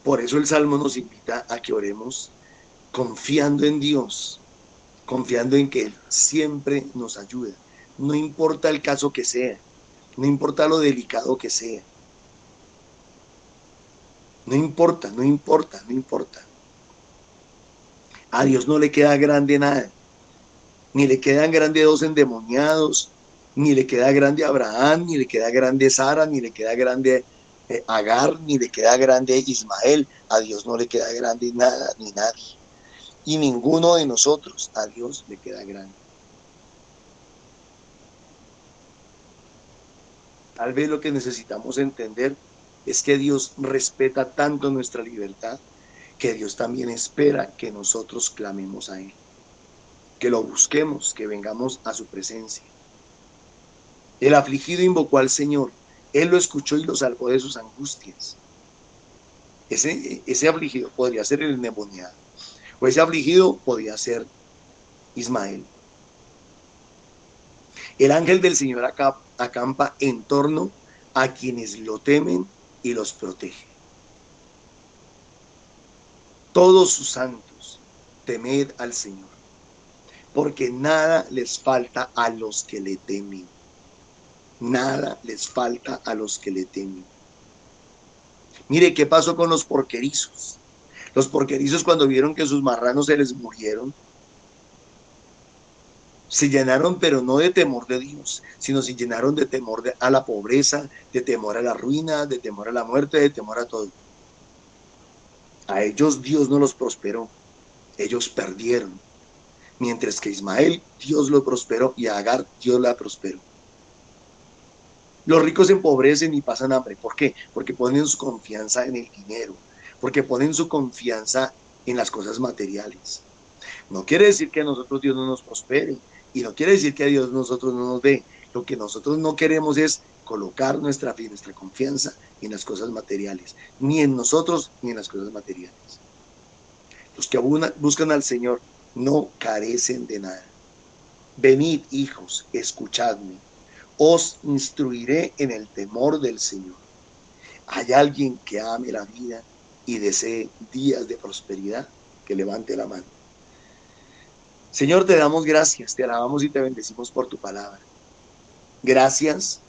Por eso el Salmo nos invita a que oremos confiando en Dios, confiando en que Él siempre nos ayuda. No importa el caso que sea, no importa lo delicado que sea. No importa, no importa, no importa. A Dios no le queda grande nada. Ni le quedan grande dos endemoniados, ni le queda grande Abraham, ni le queda grande Sara, ni le queda grande Agar, ni le queda grande Ismael. A Dios no le queda grande nada, ni nadie. Y ninguno de nosotros a Dios le queda grande. Tal vez lo que necesitamos entender es que Dios respeta tanto nuestra libertad, que Dios también espera que nosotros clamemos a Él, que lo busquemos, que vengamos a su presencia. El afligido invocó al Señor, Él lo escuchó y lo salvó de sus angustias. Ese afligido podría ser el endemoniado, o ese afligido podría ser Ismael. El ángel del Señor acampa en torno a quienes lo temen y los protege. Todos sus santos, temed al Señor, porque nada les falta a los que le temen. Nada les falta a los que le temen. Mire, ¿qué pasó con los porquerizos? Los porquerizos, cuando vieron que sus marranos se les murieron, se llenaron, pero no de temor de Dios, sino se llenaron de temor a la pobreza, de temor a la ruina, de temor a la muerte, de temor a todo. A ellos Dios no los prosperó, ellos perdieron. Mientras que Ismael, Dios lo prosperó, y a Agar, Dios la prosperó. Los ricos se empobrecen y pasan hambre. ¿Por qué? Porque ponen su confianza en el dinero, porque ponen su confianza en las cosas materiales. No quiere decir que a nosotros Dios no nos prospere, y no quiere decir que a Dios nosotros no nos dé. Lo que nosotros no queremos es colocar nuestra fe, nuestra confianza en las cosas materiales, ni en nosotros ni en las cosas materiales. Los que buscan al Señor no carecen de nada. Venid, hijos, escuchadme. Os instruiré en el temor del Señor. ¿Hay alguien que ame la vida y desee días de prosperidad? Que levante la mano. Señor, te damos gracias, te alabamos y te bendecimos por tu palabra. Gracias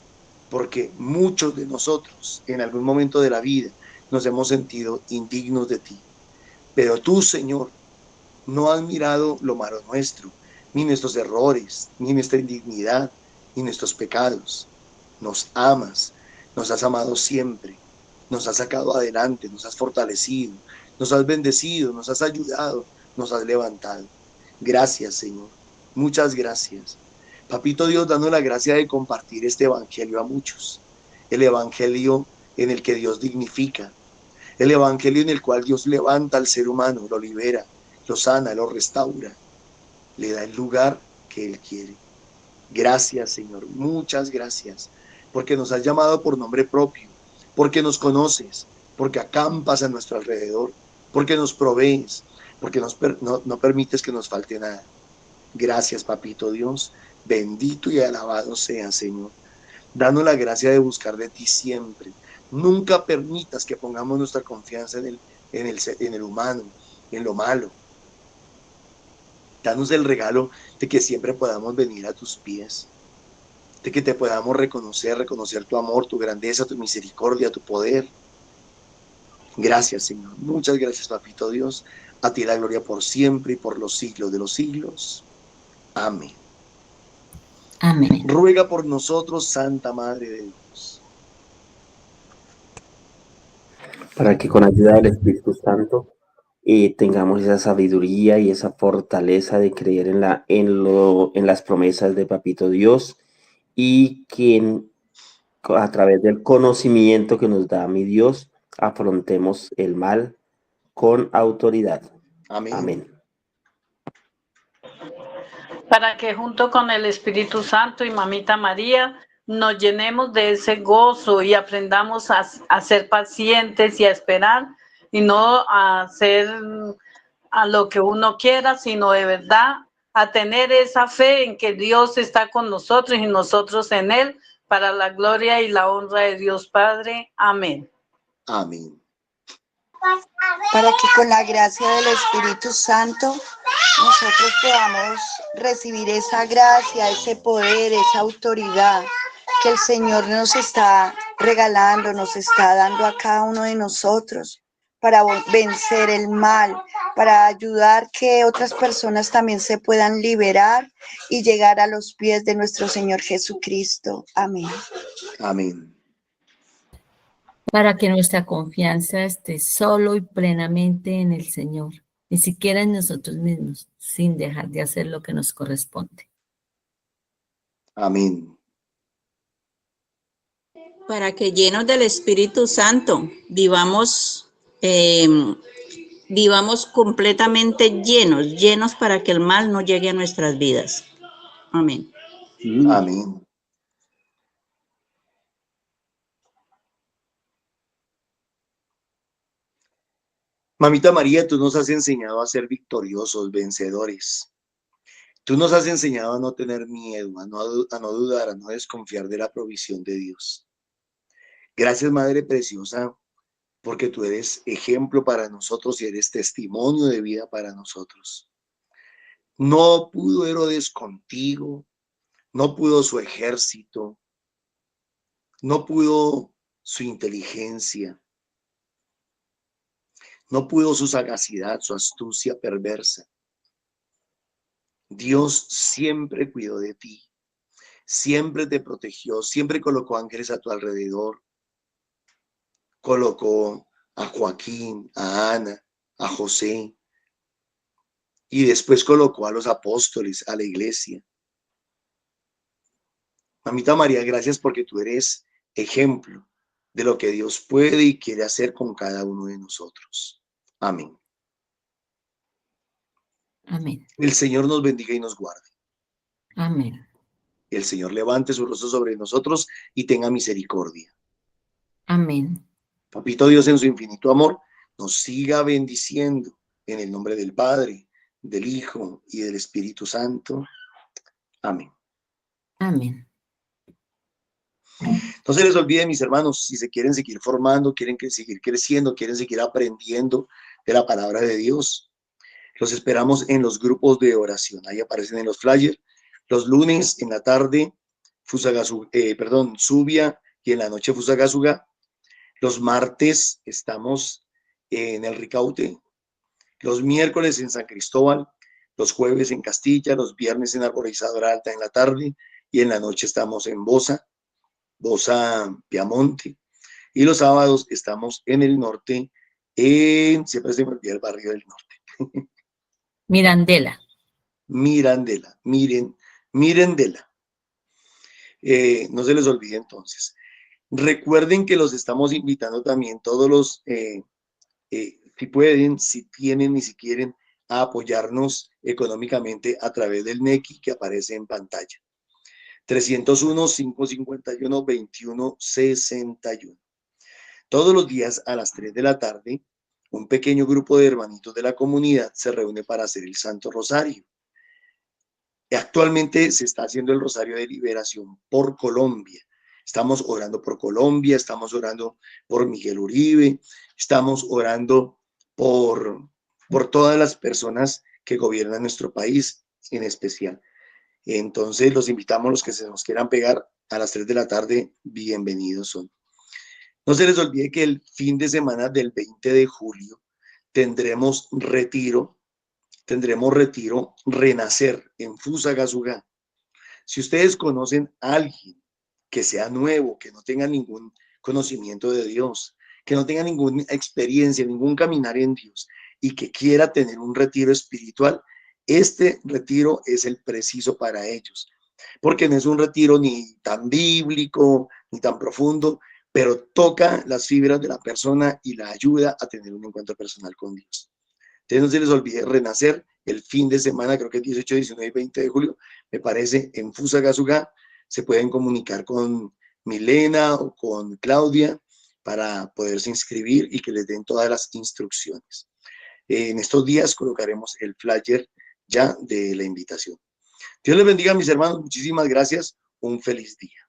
porque muchos de nosotros en algún momento de la vida nos hemos sentido indignos de ti. Pero tú, Señor, no has mirado lo malo nuestro, ni nuestros errores, ni nuestra indignidad, ni nuestros pecados. Nos amas, nos has amado siempre, nos has sacado adelante, nos has fortalecido, nos has bendecido, nos has ayudado, nos has levantado. Gracias, Señor. Muchas gracias. Papito Dios, danos la gracia de compartir este evangelio a muchos. El evangelio en el que Dios dignifica, el evangelio en el cual Dios levanta al ser humano, lo libera, lo sana, lo restaura, le da el lugar que Él quiere. Gracias, Señor, muchas gracias, porque nos has llamado por nombre propio, porque nos conoces, porque acampas a nuestro alrededor, porque nos provees, porque no permites que nos falte nada. Gracias, Papito Dios, bendito y alabado sea, Señor. Danos la gracia de buscar de ti siempre. Nunca permitas que pongamos nuestra confianza en el humano, en lo malo. Danos el regalo de que siempre podamos venir a tus pies, de que te podamos reconocer tu amor, tu grandeza, tu misericordia, tu poder. Gracias, Señor. Muchas gracias, Papito Dios. A ti la gloria por siempre y por los siglos de los siglos. Amén. Amén. Ruega por nosotros, Santa Madre de Dios, para que con ayuda del Espíritu Santo tengamos esa sabiduría y esa fortaleza de creer en las promesas de Papito Dios y que a través del conocimiento que nos da mi Dios afrontemos el mal con autoridad. amén. Amén. Para que junto con el Espíritu Santo y Mamita María nos llenemos de ese gozo y aprendamos a ser pacientes y a esperar y no a hacer a lo que uno quiera, sino de verdad a tener esa fe en que Dios está con nosotros y nosotros en Él, para la gloria y la honra de Dios Padre. Amén. Amén. Para que con la gracia del Espíritu Santo nosotros podamos recibir esa gracia, ese poder, esa autoridad que el Señor nos está regalando, nos está dando a cada uno de nosotros para vencer el mal, para ayudar que otras personas también se puedan liberar y llegar a los pies de nuestro Señor Jesucristo. Amén. Amén. Para que nuestra confianza esté solo y plenamente en el Señor, ni siquiera en nosotros mismos, sin dejar de hacer lo que nos corresponde. Amén. Para que llenos del Espíritu Santo vivamos completamente llenos para que el mal no llegue a nuestras vidas. Amén. Amén. Mamita María, tú nos has enseñado a ser victoriosos, vencedores. Tú nos has enseñado a no tener miedo, a no dudar, a no desconfiar de la provisión de Dios. Gracias, Madre Preciosa, porque tú eres ejemplo para nosotros y eres testimonio de vida para nosotros. No pudo Herodes contigo, no pudo su ejército, no pudo su inteligencia, no pudo su sagacidad, su astucia perversa. Dios siempre cuidó de ti, siempre te protegió, siempre colocó ángeles a tu alrededor. Colocó a Joaquín, a Ana, a José, y después colocó a los apóstoles, a la iglesia. Mamita María, gracias porque tú eres ejemplo de lo que Dios puede y quiere hacer con cada uno de nosotros. Amén. Amén. El Señor nos bendiga y nos guarde. Amén. el Señor levante su rostro sobre nosotros y tenga misericordia. Amén. Papito Dios, en su infinito amor, nos siga bendiciendo en el nombre del Padre, del Hijo y del Espíritu Santo. Amén. Amén. No se les olvide, mis hermanos, si se quieren seguir formando, quieren seguir creciendo, quieren seguir aprendiendo de la palabra de Dios, los esperamos en los grupos de oración. Ahí aparecen en los flyers. Los lunes en la tarde, Subia, y en la noche Fusagasugá. Los martes estamos en el Ricaute. Los miércoles en San Cristóbal. Los jueves en Castilla. Los viernes en Arborizadora Alta en la tarde. Y en la noche estamos en Bosa Piamonte. Y los sábados estamos en el norte, siempre se me olvida el barrio del norte. Mirandela. Mirandela. No se les olvide entonces. Recuerden que los estamos invitando también todos los, si pueden, si tienen y si quieren, a apoyarnos económicamente a través del NECI que aparece en pantalla. 301-551-2161. Todos los días a las 3 de la tarde, un pequeño grupo de hermanitos de la comunidad se reúne para hacer el Santo Rosario. Actualmente se está haciendo el Rosario de Liberación por Colombia. Estamos orando por Colombia, estamos orando por Miguel Uribe, estamos orando por todas las personas que gobiernan nuestro país en especial. Entonces los invitamos, los que se nos quieran pegar a las 3 de la tarde, bienvenidos son. No se les olvide que el fin de semana del 20 de julio tendremos retiro Renacer en Fusagasugá. Si ustedes conocen a alguien que sea nuevo, que no tenga ningún conocimiento de Dios, que no tenga ninguna experiencia, ningún caminar en Dios y que quiera tener un retiro espiritual, este retiro es el preciso para ellos, porque no es un retiro ni tan bíblico, ni tan profundo, pero toca las fibras de la persona y la ayuda a tener un encuentro personal con Dios. Entonces no se les olvide Renacer el fin de semana, creo que es 18, 19 y 20 de julio, me parece, en Fusagasugá. Se pueden comunicar con Milena o con Claudia para poderse inscribir y que les den todas las instrucciones. En estos días colocaremos el flyer ya de la invitación. Dios les bendiga, mis hermanos. Muchísimas gracias. Un feliz día.